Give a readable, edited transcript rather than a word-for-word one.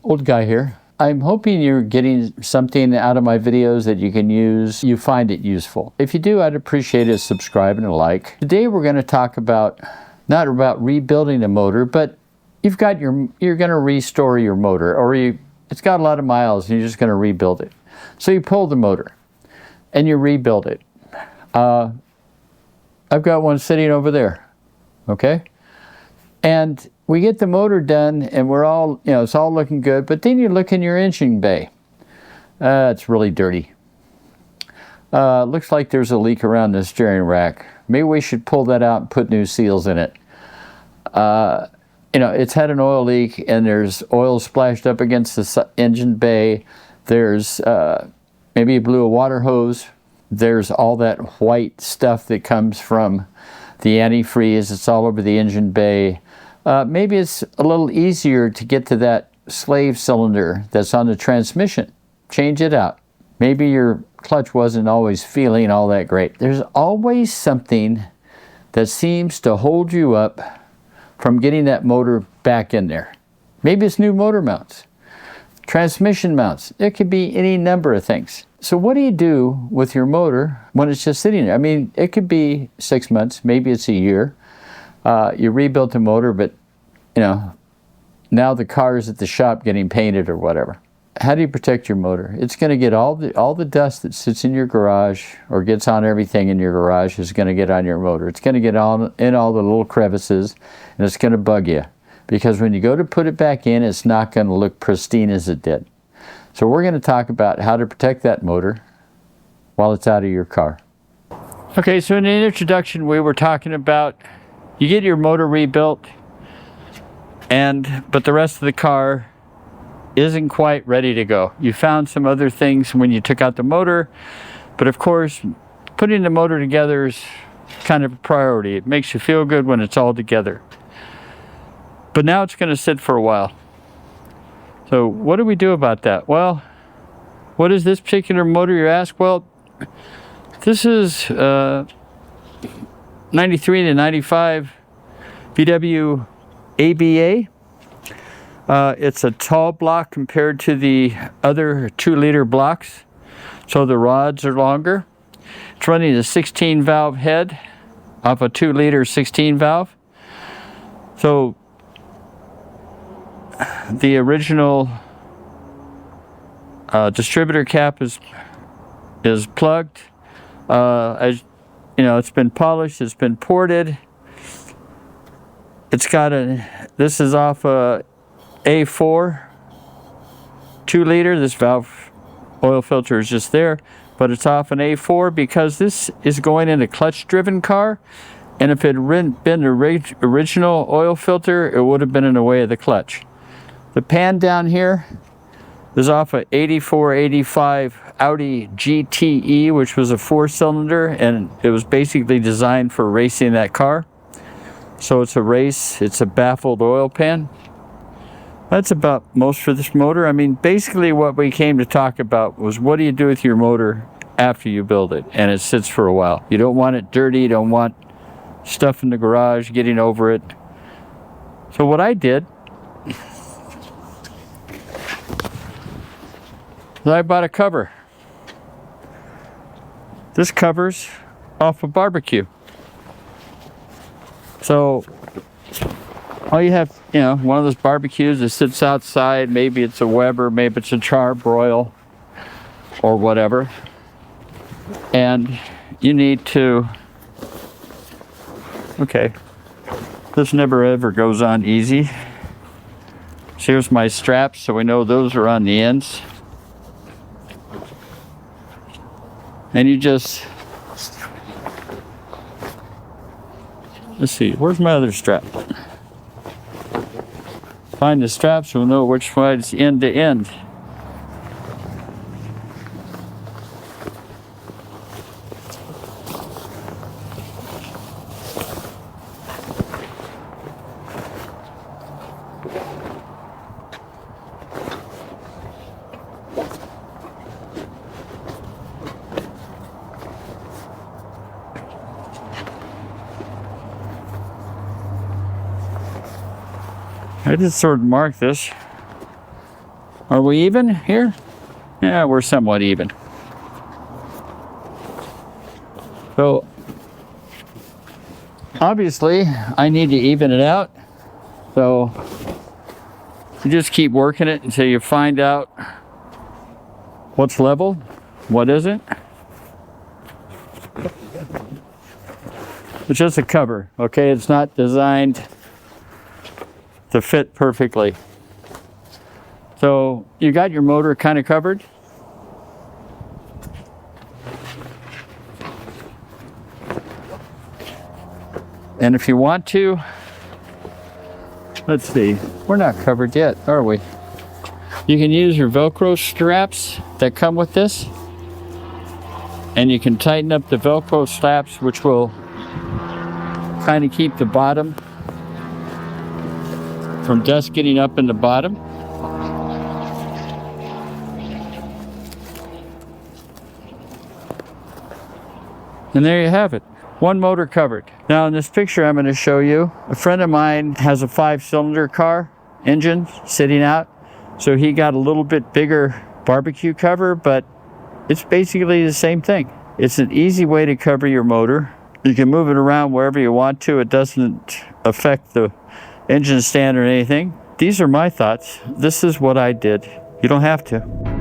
Old guy here. I'm hoping you're getting something out of my videos that you can use, you find it useful. If you do, I'd appreciate a subscribe and a like. Today we're going to talk about, not about rebuilding a motor, but you're going to restore your motor, or it's got a lot of miles and you're just going to rebuild it. So you pull the motor and you rebuild it. I've got one sitting over there, okay? And we get the motor done and we're all, it's all looking good, but then you look in your engine bay. It's really dirty. Looks like there's a leak around the steering rack. Maybe we should pull that out and put new seals in it. It's had an oil leak and there's oil splashed up against the engine bay. There's, maybe you blew a water hose. There's all that white stuff that comes from the antifreeze. It's all over the engine bay. Maybe it's a little easier to get to that slave cylinder that's on the transmission. Change it out. Maybe your clutch wasn't always feeling all that great. There's always something that seems to hold you up from getting that motor back in there. Maybe it's new motor mounts, transmission mounts. It could be any number of things. So what do you do with your motor when it's just sitting there? I mean, it could be 6 months, maybe it's a year. You rebuilt the motor, but now the car's at the shop getting painted or whatever. How do you protect your motor? It's going to get all the dust that sits in your garage or gets on everything in your garage is going to get on your motor. It's going to get on in all the little crevices, and it's going to bug you. Because when you go to put it back in, it's not going to look pristine as it did. So we're going to talk about how to protect that motor while it's out of your car. Okay, so in the introduction we were talking about you get your motor rebuilt, but the rest of the car isn't quite ready to go. You found some other things when you took out the motor, but of course putting the motor together is kind of a priority. It makes you feel good when it's all together. But now it's going to sit for a while. So what do we do about that? Well, what is this particular motor, you ask? Well, this is 93 to 95 VW ABA. It's a tall block compared to the other 2-liter blocks, so the rods are longer. It's running a 16 valve head off a 2-liter 16 valve. So the original distributor cap is plugged. As you know, it's been polished, it's been ported. It's got this is off a A4 2-liter. This valve oil filter is just there, but it's off an A4 because this is going in a clutch-driven car, and if it had been the original oil filter, it would have been in the way of the clutch. The pan down here is off a 84-85 Audi GTE, which was a 4-cylinder, and it was basically designed for racing that car. So it's a baffled oil pan. That's about most for this motor. I mean, basically what we came to talk about was what do you do with your motor after you build it and it sits for a while. You don't want it dirty, you don't want stuff in the garage getting over it. So what I did, I bought a cover. This covers off a barbecue. So all you have, one of those barbecues that sits outside, maybe it's a Weber, maybe it's a Char-Broil or whatever. And you need to, okay, this never ever goes on easy. So here's my straps, so we know those are on the ends. And you just, let's see, where's my other strap? Find the straps, we'll know which side's end to end. I just sort of marked this Are we even here? Yeah, we're somewhat even. So obviously I need to even it out. So you just keep working it until you find out what's level, what isn't. It's just a cover, okay? It's not designed to fit perfectly. So you got your motor kind of covered. And if you want to, let's see, we're not covered yet, are we? You can use your Velcro straps that come with this, and you can tighten up the Velcro straps, which will kind of keep the bottom from dust getting up in the bottom. And there you have it. One motor covered. Now in this picture I'm going to show you, a friend of mine has a 5-cylinder car engine sitting out. So he got a little bit bigger barbecue cover, but it's basically the same thing. It's an easy way to cover your motor. You can move it around wherever you want to. It doesn't affect the engine stand or anything. These are my thoughts. This is what I did. You don't have to.